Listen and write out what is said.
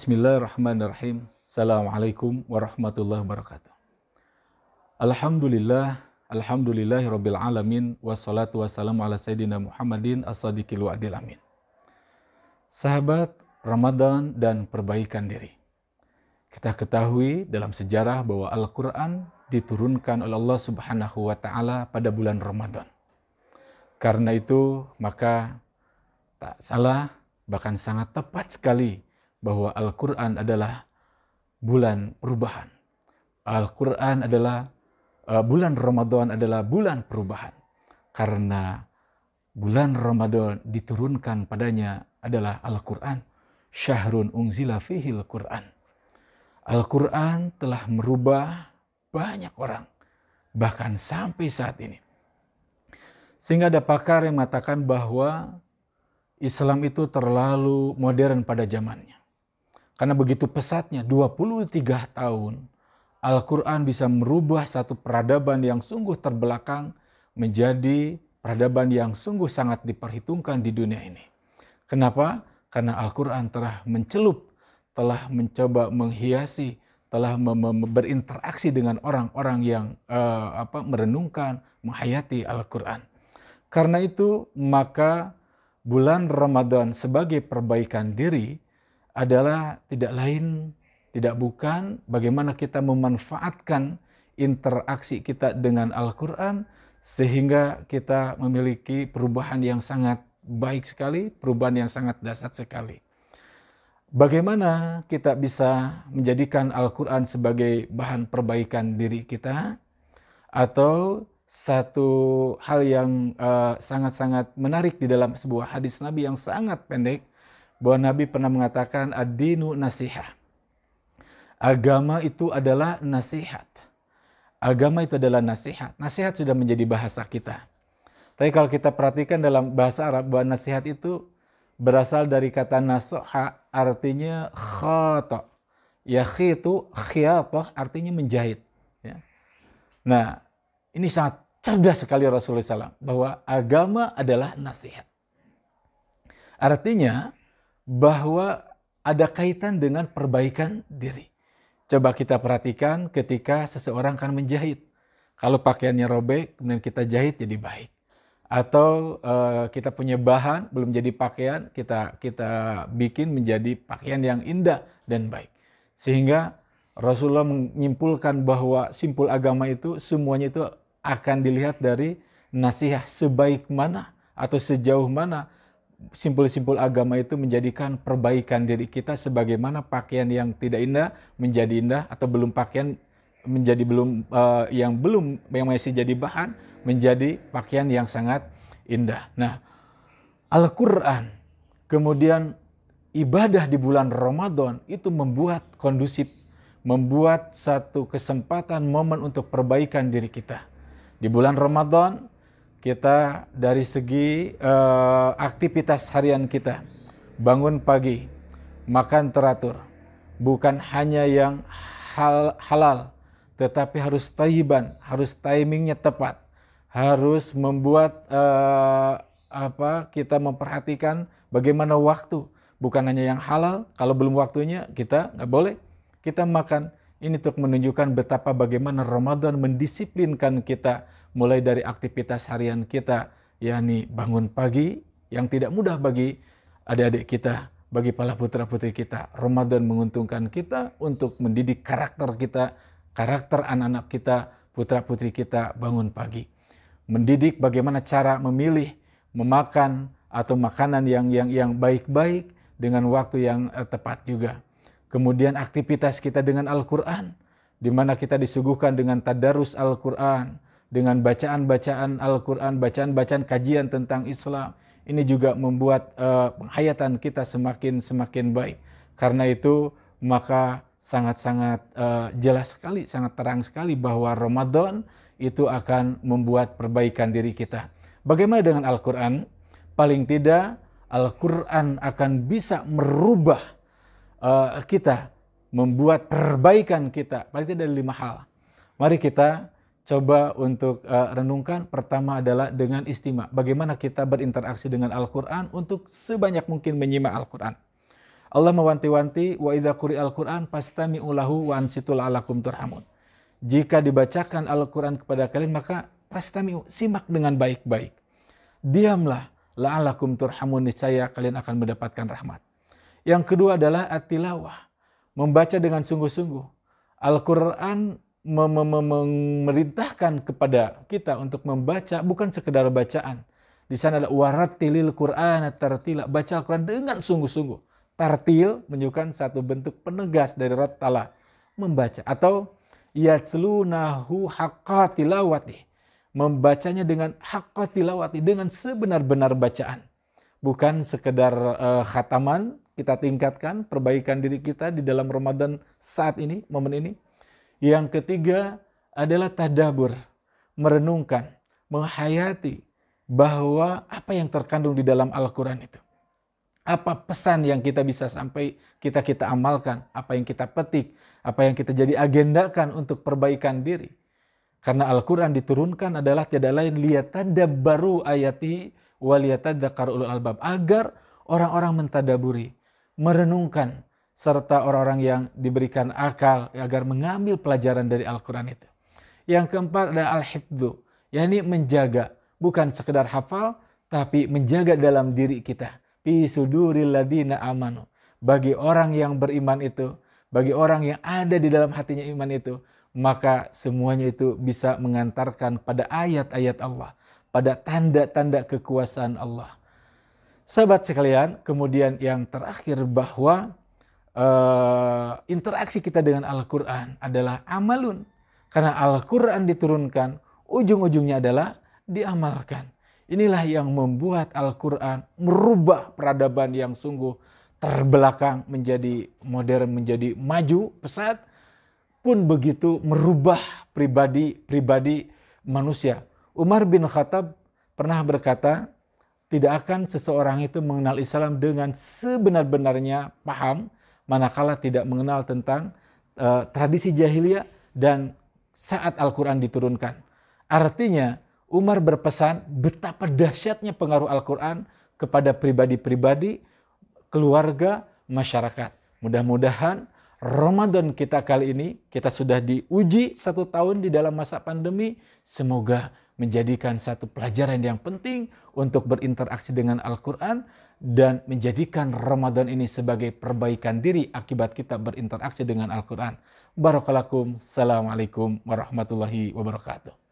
Bismillahirrahmanirrahim. Assalamualaikum warahmatullahi wabarakatuh. Alhamdulillahirabbil alamin wassalatu wassalamu ala sayyidina Muhammadin as-sadiqil wa'dil amin. Sahabat Ramadan dan perbaikan diri. Kita ketahui dalam sejarah bahwa Al-Qur'an diturunkan oleh Allah Subhanahu wa taala pada bulan Ramadan. Karena itu maka tak salah, bahkan sangat tepat sekali bahwa Al-Quran adalah bulan perubahan. Al-Quran adalah bulan Ramadan adalah bulan perubahan. Karena bulan Ramadan diturunkan padanya adalah Al-Quran. Syahrun unzila fihil Quran. Al-Quran telah merubah banyak orang. Bahkan sampai saat ini. Sehingga ada pakar yang mengatakan bahwa Islam itu terlalu modern pada zamannya. Karena begitu pesatnya 23 tahun Al-Quran bisa merubah satu peradaban yang sungguh terbelakang menjadi peradaban yang sungguh sangat diperhitungkan di dunia ini. Kenapa? Karena Al-Quran telah mencelup, telah mencoba menghiasi, telah berinteraksi dengan orang-orang yang merenungkan, menghayati Al-Quran. Karena itu maka bulan Ramadan sebagai perbaikan diri adalah tidak lain, tidak bukan bagaimana kita memanfaatkan interaksi kita dengan Al-Quran sehingga kita memiliki perubahan yang sangat baik sekali, perubahan yang sangat dahsyat sekali. Bagaimana kita bisa menjadikan Al-Quran sebagai bahan perbaikan diri kita? Atau satu hal yang sangat-sangat menarik di dalam sebuah hadis Nabi yang sangat pendek, bahwa Nabi pernah mengatakan ad-dinu nasihah. Agama itu adalah nasihat. Agama itu adalah nasihat. Nasihat sudah menjadi bahasa kita. Tapi kalau kita perhatikan dalam bahasa Arab bahwa nasihat itu berasal dari kata nasoha, artinya khata. Ya khitu, khiyatah artinya menjahit. Ya. Nah, ini sangat cerdas sekali Rasulullah SAW bahwa agama adalah nasihat. Artinya bahwa ada kaitan dengan perbaikan diri. Coba kita perhatikan ketika seseorang akan menjahit. Kalau pakaiannya robek, kemudian kita jahit jadi baik. Atau kita punya bahan, belum jadi pakaian, kita bikin menjadi pakaian yang indah dan baik. Sehingga Rasulullah menyimpulkan bahwa simpul agama itu semuanya itu akan dilihat dari nasihat sebaik mana atau sejauh mana simpul-simpul agama itu menjadikan perbaikan diri kita, sebagaimana pakaian yang tidak indah menjadi indah, atau belum pakaian menjadi yang masih jadi bahan menjadi pakaian yang sangat indah. Nah, Al-Quran kemudian ibadah di bulan Ramadan itu membuat kondusif, membuat satu kesempatan momen untuk perbaikan diri kita. Di bulan Ramadan kita dari segi aktivitas harian kita, bangun pagi, makan teratur, bukan hanya yang halal, tetapi harus thayyiban, harus timingnya tepat, harus membuat kita memperhatikan bagaimana waktu, bukan hanya yang halal, kalau belum waktunya kita nggak boleh kita makan. Ini untuk menunjukkan betapa bagaimana Ramadan mendisiplinkan kita mulai dari aktivitas harian kita, yakni bangun pagi yang tidak mudah bagi adik-adik kita, bagi para putra-putri kita. Ramadan menguntungkan kita untuk mendidik karakter kita, karakter anak-anak kita, putra-putri kita bangun pagi. Mendidik bagaimana cara memilih, memakan atau makanan yang baik-baik dengan waktu yang tepat juga. Kemudian aktivitas kita dengan Al-Quran, di mana kita disuguhkan dengan tadarus Al-Quran, dengan bacaan-bacaan Al-Quran, bacaan-bacaan kajian tentang Islam. Ini juga membuat penghayatan kita semakin baik. Karena itu maka sangat-sangat jelas sekali, sangat terang sekali bahwa Ramadan itu akan membuat perbaikan diri kita. Bagaimana dengan Al-Quran? Paling tidak Al-Quran akan bisa merubah kita, membuat perbaikan kita. Paling tidak ada 5 hal. Mari kita coba untuk renungkan. Pertama adalah dengan istima. Bagaimana kita berinteraksi dengan Al-Quran untuk sebanyak mungkin menyimak Al-Quran. Allah mewanti-wanti, wa idza quri'al Qur'an fastami'u lahu wa ansitu la'allakum turhamun. Jika dibacakan Al-Qur'an kepada kalian, maka fastami'u, simak dengan baik-baik. Diamlah, la'allakum turhamun, niscaya kalian akan mendapatkan rahmat. Yang kedua adalah at-tilawah, membaca dengan sungguh-sungguh. Al-Qur'an memerintahkan kepada kita untuk membaca, bukan sekedar bacaan. Di sana ada warattilil Qur'ana tartila, baca Al-Qur'an dengan sungguh-sungguh. Tartil menunjukkan satu bentuk penegas dari rattala, membaca. Atau yatlunahu haqqa tilawati, membacanya dengan haqqa tilawati, dengan sebenar-benar bacaan. Bukan sekedar khataman, kita tingkatkan perbaikan diri kita di dalam Ramadan saat ini, momen ini. Yang ketiga adalah tadabbur, merenungkan, menghayati bahwa apa yang terkandung di dalam Al-Quran itu. Apa pesan yang kita bisa sampai kita amalkan, apa yang kita petik, apa yang kita jadi agendakan untuk perbaikan diri. Karena Al-Quran diturunkan adalah tiada lain liyatadabbaru ayati wa liyatadzakkaru ulul albab, agar orang-orang mentadaburi, merenungkan, serta orang-orang yang diberikan akal agar mengambil pelajaran dari Al-Quran itu. Yang keempat adalah al-hifdzu, yakni menjaga, bukan sekedar hafal, tapi menjaga dalam diri kita. Fi suduril ladina amanu, bagi orang yang beriman itu, bagi orang yang ada di dalam hatinya iman itu, maka semuanya itu bisa mengantarkan pada ayat-ayat Allah, pada tanda-tanda kekuasaan Allah. Sahabat sekalian, kemudian yang terakhir bahwa interaksi kita dengan Al-Quran adalah amalun. Karena Al-Quran diturunkan, ujung-ujungnya adalah diamalkan. Inilah yang membuat Al-Quran merubah peradaban yang sungguh terbelakang menjadi modern, menjadi maju, pesat. Pun begitu merubah pribadi manusia. Umar bin Khattab pernah berkata, tidak akan seseorang itu mengenal Islam dengan sebenar-benarnya paham, manakala tidak mengenal tentang tradisi jahiliyah dan saat Al-Quran diturunkan. Artinya, Umar berpesan betapa dahsyatnya pengaruh Al-Quran kepada pribadi-pribadi, keluarga, masyarakat. Mudah-mudahan Ramadan kita kali ini, kita sudah diuji 1 tahun di dalam masa pandemi. Semoga menjadikan satu pelajaran yang penting untuk berinteraksi dengan Al-Quran dan menjadikan Ramadan ini sebagai perbaikan diri akibat kita berinteraksi dengan Al-Quran. Barakalakum, Assalamualaikum warahmatullahi wabarakatuh.